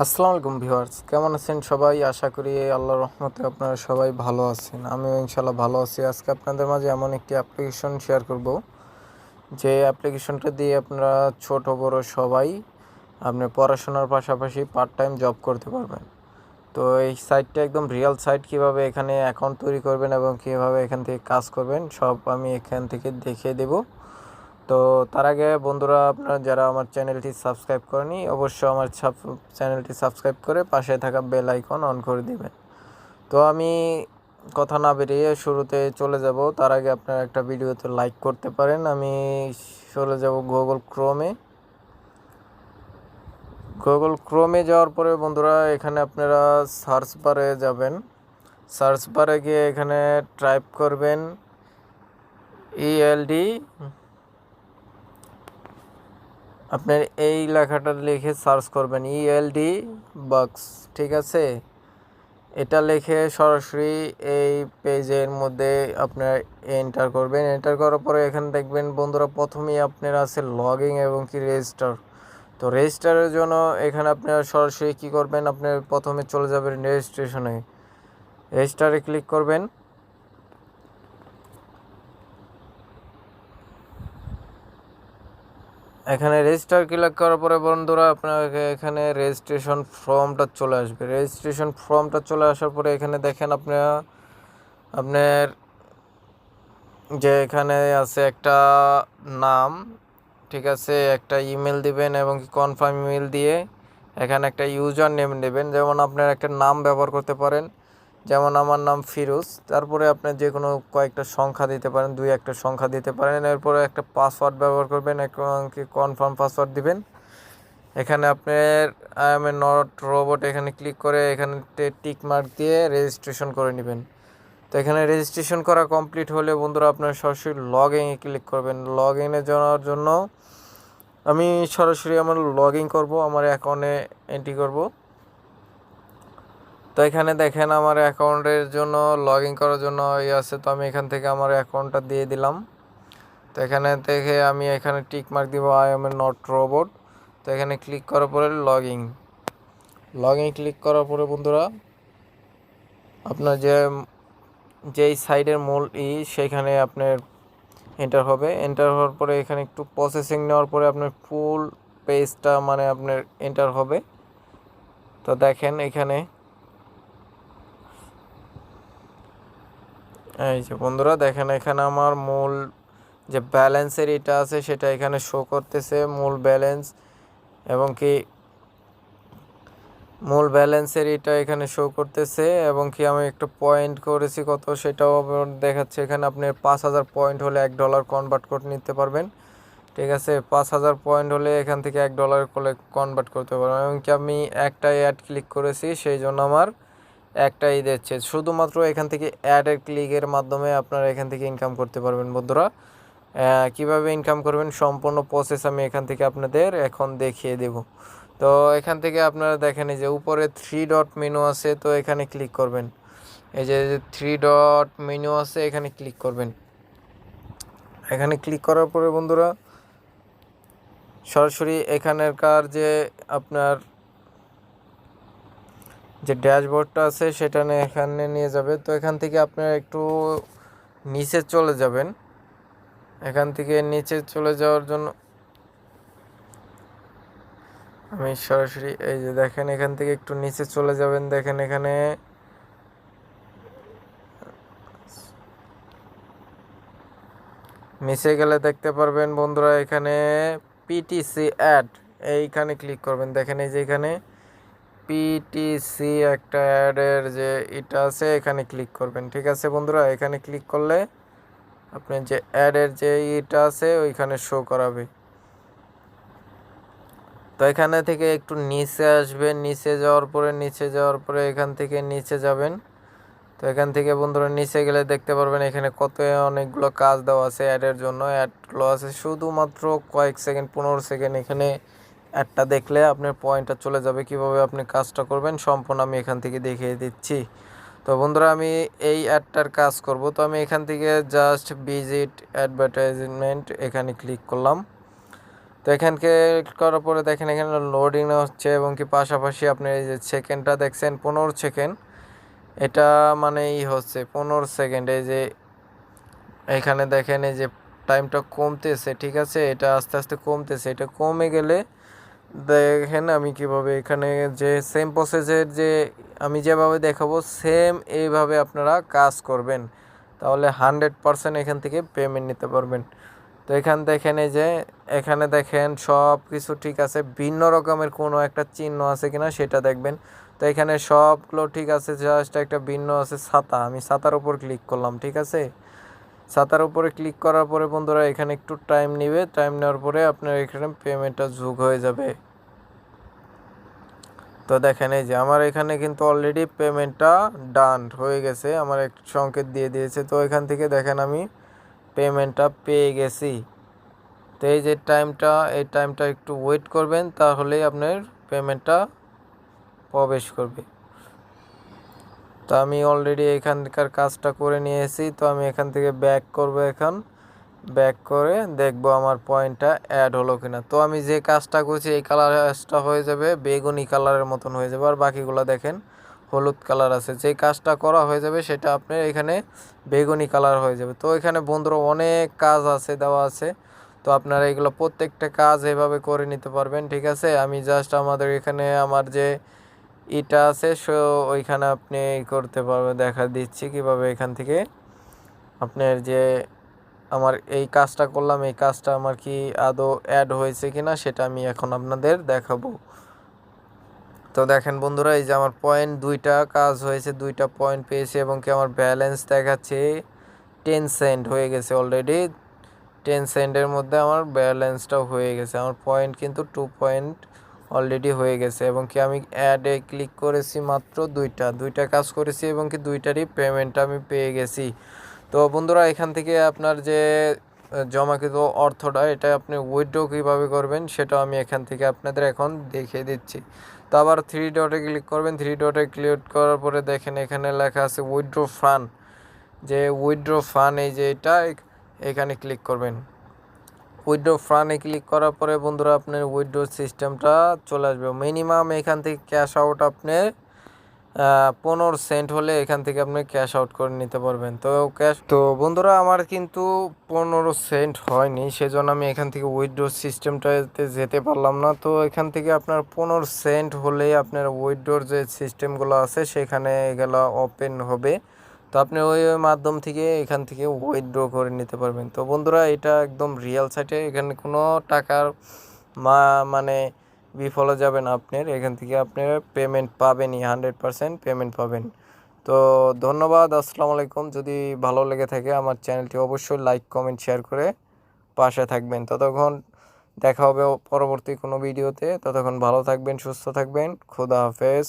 আসসালামু আলাইকুম ভিউয়ার্স, কেমন আছেন সবাই? আশা করি আল্লাহর রহমতে আপনারা সবাই ভালো আছেন। আমিও ইনশাল্লাহ ভালো আছি। আজকে আপনাদের মাঝে এমন একটি অ্যাপ্লিকেশন শেয়ার করব, যে অ্যাপ্লিকেশনটা দিয়ে আপনারা ছোট বড় সবাই আপনি পড়াশোনার পাশাপাশি পার্ট টাইম জব করতে পারবেন। তো এই সাইটটা একদম রিয়েল সাইট, কীভাবে এখানে অ্যাকাউন্ট তৈরি করবেন এবং কীভাবে এখান থেকে কাজ করবেন সব আমি এখান থেকে দেখিয়ে দেব। তো তার আগে বন্ধুরা, আপনারা যারা আমার চ্যানেলটি সাবস্ক্রাইব করেনি, অবশ্যই আমার চ্যানেলটি সাবস্ক্রাইব করে পাশে থাকা বেল আইকন অন করে দিবেন। তো আমি কথা না বেরিয়ে শুরুতে চলে যাব। তার আগে আপনারা একটা ভিডিওতে লাইক করতে পারেন। আমি চলে যাব গুগল ক্রোমে যাওয়ার পরে বন্ধুরা, এখানে আপনারা সার্চ বারে যাবেন। সার্চ বারে গিয়ে এখানে টাইপ করবেন ELD, আপনার এই লেখাটা লিখে সার্চ করবেন ELD বক্স, ঠিক আছে? এটা লিখে সরাসরি এই পেজের মধ্যে আপনার এন্টার করবেন। এন্টার করার পরে এখানে দেখবেন বন্ধুরা, প্রথমেই আপনার আছে লগইন এবং কি রেজিস্টার। তো রেজিস্টারের জন্য এখানে আপনারা সরাসরি কী করবেন, আপনার প্রথমে চলে যাবেন রেজিস্ট্রেশনে, রেজিস্টারে ক্লিক করবেন। এখানে রেজিস্টার ক্লিক করার পরে বন্ধুরা, আপনাকে এখানে রেজিস্ট্রেশন ফর্মটা চলে আসবে। রেজিস্ট্রেশন ফর্মটা চলে আসার পরে এখানে দেখেন আপনার যে এখানে আছে একটা নাম, ঠিক আছে? একটা ইমেল দিবেন এবং কি কনফার্ম ইমেল দিয়ে এখানে একটা ইউজার নেম নেবেন। যেমন আপনার একটা নাম ব্যবহার করতে পারেন, যেমন আমার নাম ফিরোজ। তারপরে আপনার যে কোনো কয়েকটা সংখ্যা দিতে পারেন, দুই একটা সংখ্যা দিতে পারেন। এরপরে একটা পাসওয়ার্ড ব্যবহার করবেন, কি কনফার্ম পাসওয়ার্ড দিবেন। এখানে আপনার I M A not robot এখানে ক্লিক করে এখানে টিক মার্ক দিয়ে রেজিস্ট্রেশন করে নেবেন। তো এখানে রেজিস্ট্রেশন করা কমপ্লিট হলে বন্ধুরা, আপনার সরাসরি লগ ইনে ক্লিক করবেন। লগ ইনে যাওয়ার জন্য আমি সরাসরি আমার লগ ইন করবো, আমার অ্যাকাউন্টে এন্ট্রি করব। তো এখানে দেখেন আমার অ্যাকাউন্টের জন্য লগ ইন করার জন্য আছে। তো আমি এখান থেকে আমার অ্যাকাউন্টটা দিয়ে দিলাম। তো এখানে থেকে আমি এখানে টিক মার্ক দিব I M A not robot. তো এখানে ক্লিক করার পরে লগ ইন ক্লিক করার পরে বন্ধুরা, আপনার যেই সাইডের মূল সেখানে আপনার এন্টার হবে। এন্টার হওয়ার পরে এখানে একটু প্রসেসিং নেওয়ার পরে আপনার ফুল পেজটা মানে আপনার এন্টার হবে। তো দেখেন এখানে এই যে বন্ধুরা, দেখেন এখানে আমার মূল যে ব্যালেন্সের এটা আছে সেটা এখানে শো করতেছে, মূল ব্যালেন্স এবং কি মূল ব্যালেন্সের এটা এখানে শো করতেছে এবং কি আমি একটা পয়েন্ট করেছি কত সেটাও দেখাচ্ছে। এখানে আপনি 5000 পয়েন্ট হলে $1 কনভার্ট করে নিতে পারবেন, ঠিক আছে? 5000 পয়েন্ট হলে এখান থেকে $1 করে কনভার্ট করতে পারবেন। এবং কি আমি একটাই অ্যাড ক্লিক করেছি, সেই জন্য আমার একটাই দিচ্ছে। শুধুমাত্র এখান থেকে অ্যাডের ক্লিকের মাধ্যমে আপনারা এখান থেকে ইনকাম করতে পারবেন বন্ধুরা। কিভাবে ইনকাম করবেন সম্পূর্ণ প্রসেস আমি এখান থেকে আপনাদের এখন দেখিয়ে দেব। তো এখান থেকে আপনারা দেখেন এই যে উপরে 3 ডট মেনু আছে, তো এখানে ক্লিক করবেন। এই যে 3 ডট মেনু আছে, এখানে ক্লিক করবেন। এখানে ক্লিক করার পরে বন্ধুরা, সরাসরি এখানকার যে আপনার যে ড্যাশবোর্ডটা আছে সেটা এখানে নিয়ে যাবে। তো এখান থেকে আপনারা একটু নিচে চলে যাবেন। এখান থেকে নিচে চলে যাওয়ার জন্য আমি সরাসরি এই যে দেখেন এখান থেকে একটু নিচে চলে যাবেন। দেখেন এখানে নিচে গেলে দেখতে পারবেন বন্ধুরা, এখানে পিটিসি অ্যাড, এইখানে ক্লিক করবেন। দেখেন এই যে এখানে পিটিসি একটা অ্যাডের যে এটা আছে, এখানে ক্লিক করবেন, ঠিক আছে বন্ধুরা? এখানে ক্লিক করলে আপনার যে অ্যাডের যে এটা আছে ওইখানে শো করাবে। তো এখানে থেকে একটু নিচে আসবেন, নিচে যাওয়ার পরে এখান থেকে নিচে যাবেন। তো এখান থেকে বন্ধুরা নিচে গেলে দেখতে পারবেন এখানে অনেকগুলো কাজ দেওয়া আছে অ্যাডের জন্য। অ্যাডগুলো আছে শুধুমাত্র কয়েক সেকেন্ড, 15 সেকেন্ড। এখানে অ্যাডটা দেখলে আপনার পয়েন্টটা চলে যাবে। কিভাবে আপনি কাজটা করবেন সম্পূর্ণ আমি এখান থেকে দেখিয়ে দিচ্ছি। তো বন্ধুরা, আমি এই অ্যাডটার কাজ করব। তো আমি এখান থেকে জাস্ট ভিজিট অ্যাডভার্টাইজমেন্ট এখানে ক্লিক করলাম। তো এখানকে করার পরে দেখেন এখানে লোডিং হচ্ছে এবং কি পাশাপাশি আপনি এই যে সেকেন্ডটা দেখছেন 15 সেকেন্ড, এটা মানেই হচ্ছে 15 সেকেন্ড। এই যে এখানে দেখেন এই যে টাইমটা কমতেছে, ঠিক আছে, এটা আস্তে আস্তে কমতেছে। এটা কমে গেলে দেখেন আমি কিভাবে এখানে যে সেম প্রসেসের যে আমি যেভাবে দেখাবো সেম এইভাবে আপনারা কাজ করবেন, তাহলে 100% এখান থেকে পেমেন্ট নিতে পারবেন। তো এখান দেখেন এই যে এখানে দেখেন সব কিছু ঠিক আছে, ভিন্ন রকমের কোনো একটা চিহ্ন আছে কিনা সেটা দেখবেন। তো এখানে সবগুলো ঠিক আছে, জাস্ট একটা ভিন্ন আছে ছাতা, আমি ছাতার উপর ক্লিক করলাম, ঠিক আছে। ছাতার উপরে ক্লিক করার পরে বন্ধুরা এখানে একটু টাইম নেবে, টাইম নেওয়ার পরে আপনার এখানে পেমেন্টটা যোগ হয়ে যাবে। তো দেখেন এই যে আমার এখানে কিন্তু অলরেডি পেমেন্টটা ডান হয়ে গেছে, আমার এক সংকেত দিয়ে দিয়েছে। তো এখান থেকে দেখেন আমি পেমেন্টটা পেয়ে গেছি। তো এই যে টাইমটা, এই টাইমটা একটু ওয়েট করবেন, তাহলেই আপনার পেমেন্টটা প্রবেশ করবে। তো আমি অলরেডি এখানকার কাজটা করে নিয়েছি। তো আমি এখান থেকে ব্যাক করব, এখন ব্যাক করে দেখব আমার পয়েন্টটা অ্যাড হলো কিনা। তো আমি যে কাজটা করছি এই কালারটা হয়ে যাবে বেগুনি কালারের মতন হয়ে যাবে, আর বাকিগুলো দেখেন হলুদ কালার আছে। যে কাজটা করা হয়ে যাবে সেটা আপনার এখানে বেগুনি কালার হয়ে যাবে। তো এখানে বন্ধুরা অনেক কাজ আছে, দেওয়া আছে, তো আপনারা এগুলো প্রত্যেকটা কাজ এভাবে করে নিতে পারবেন, ঠিক আছে। আমি জাস্ট আমাদের এখানে আমার যে এটা আছে ওইখানে আপনি করতে পারবেন, দেখা দিচ্ছি কিভাবে এখান থেকে আপনার যে আমার এই কাজটা করলাম, এই কাজটা আমার কি আদৌ অ্যাড হয়েছে কিনা সেটা আমি এখন আপনাদের দেখাবো। তো দেখেন বন্ধুরা এই যে আমার পয়েন্ট দুইটা কাজ হয়েছে, দুইটা পয়েন্ট পেয়েছি এবং কি আমার ব্যালেন্স দেখাচ্ছে 10 সেন্ট হয়ে গেছে অলরেডি। 10 সেন্টের মধ্যে আমার ব্যালেন্সটাও হয়ে গেছে, আমার পয়েন্ট কিন্তু 2 পয়েন্ট অলরেডি হয়ে গেছে। এবং কি আমি অ্যাডে ক্লিক করেছি মাত্র দুইটা কাজ করেছি এবং কি দুইটারই পেমেন্টটা আমি পেয়ে গেছি। তো বন্ধুরা এখান থেকে আপনার যে জমাকৃত অর্থটা এটা আপনি উইথড্র কীভাবে করবেন সেটাও আমি এখান থেকে আপনাদের এখন দেখিয়ে দিচ্ছি। তো আবার 3 ডটে ক্লিক করবেন, 3 ডটে ক্লিক করার পরে দেখেন এখানে লেখা আছে উইথড্র ফান্ড, যে উইথড্র ফান্ড এই যে এটা এখানে ক্লিক করবেন। উইথড্র ফান্ডে ক্লিক করার পরে বন্ধুরা আপনার উইথড্র সিস্টেমটা চলে আসবে। মিনিমাম এখান থেকে ক্যাশ আউট আপনার 15 সেন্ট হলে এখান থেকে আপনি ক্যাশ আউট করে নিতে পারবেন। তো বন্ধুরা আমার কিন্তু 15 সেন্ট হয়নি, সেজন্য আমি এখান থেকে উইথড্র সিস্টেমটাতে যেতে পারলাম না। তো এখান থেকে আপনার 15 সেন্ট হলেই আপনার উইথড্রর যে সিস্টেমগুলো আছে সেখানে এগুলো ওপেন হবে। তো আপনি ওই মাধ্যম থেকে এখান থেকে উইথড্র করে নিতে পারবেন। তো বন্ধুরা এটা একদম রিয়েল সাইটে, এখানে কোনো টাকার মানে বিফলে যাবে না, আপনার এখান থেকে আপনার পেমেন্ট পাবেনই, 100% পেমেন্ট পাবেন। তো ধন্যবাদ, আসসালামু আলাইকুম। যদি ভালো লেগে থাকে আমার চ্যানেলটি অবশ্যই লাইক কমেন্ট শেয়ার করে পাশে থাকবেন। ততক্ষণ দেখা হবে পরবর্তী কোনো ভিডিওতে, ততক্ষণ ভালো থাকবেন, সুস্থ থাকবেন, খোদা হাফেজ।